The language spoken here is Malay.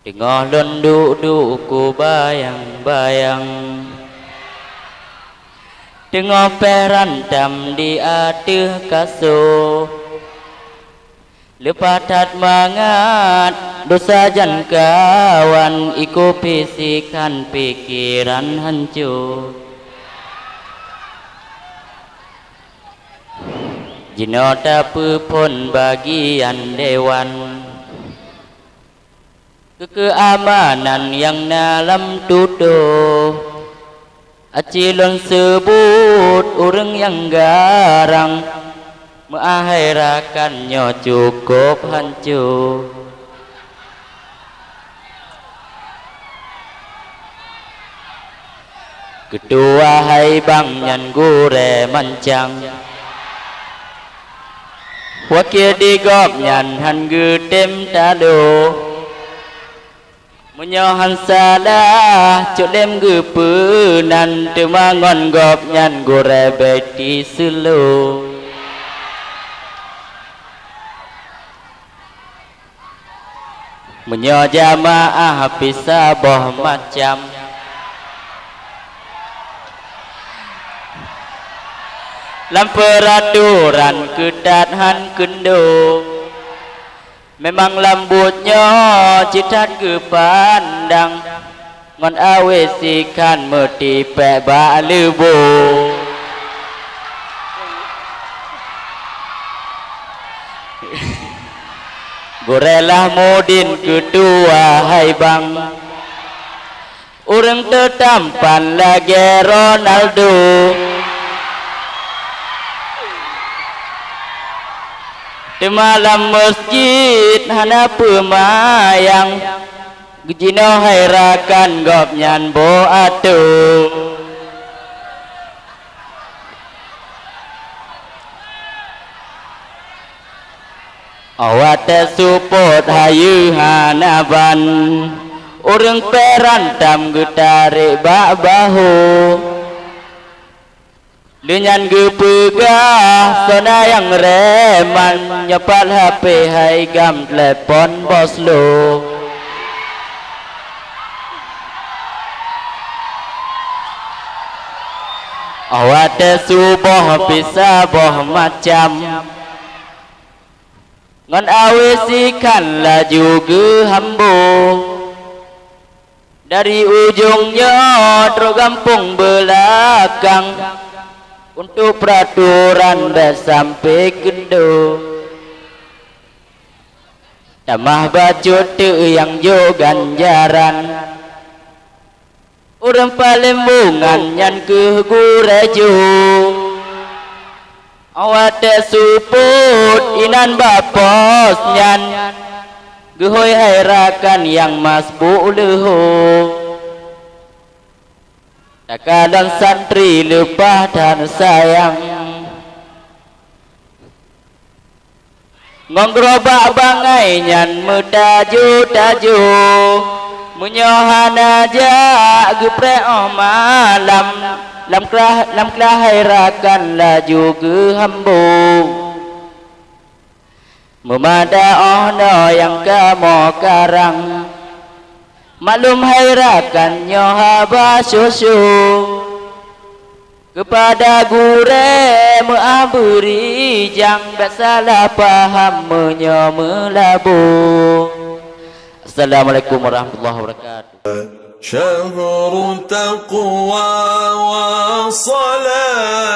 Tengah lunduk ku bayang-bayang, tengah perantam di atas kasur. Lepas tat mangat dosa jan kawan, iku pisikan pikiran hancur. Jinota pun bagian dewan, keamanan yang dalam tuduh. Acilon sebut orang yang garang, mengakhirakannya cukup hancur. Kedua hai bang nyan gure mancang, wakil digop nyan han gu tem tado. Menyohan salah cudem gu penan, temangon gop nyan gure beti selu. Menyo jamaah pisah boh macam, lam peraturan kedat han kendo. Memang lambutnya citat ke pandang, ngon awesikan meti pek lebu. Gorelah modin kedua hai bang, orang tertampan lagi Ronaldo. Di malam masjid hana pemayang, gejino hairakan gop nyan bo atu. Awat support hayu hanaban, orang perantam getare bak bahu. Lenyan gepegah sona yang reman, nyepat HP hai gam telepon bos lo. Awat subuh pisah boh macam, ngon awesikan laju ge hambo. Dari ujungnya tergampung belakang, untuk peraturan dah sampai kendo. Tamah bacut tu yang jo ganjaran, orang Palembungan yang ke gurejo. Awat suput inan bapos nyan, gehoy hairakan yang masbuk leho. Kadang santri lupa dan sayang, ngongrobak bangai nyan metaju-taju. Menyohan aja gepre malam, lam kelahiran laju ke hambu. Memada ono yang kamu karang, maklum hairakan nyohaba susu. Kepada gure meaburi jang tak salah paham menyomelabu. Assalamualaikum warahmatullahi wabarakatuh. شهر تقوى وصلاة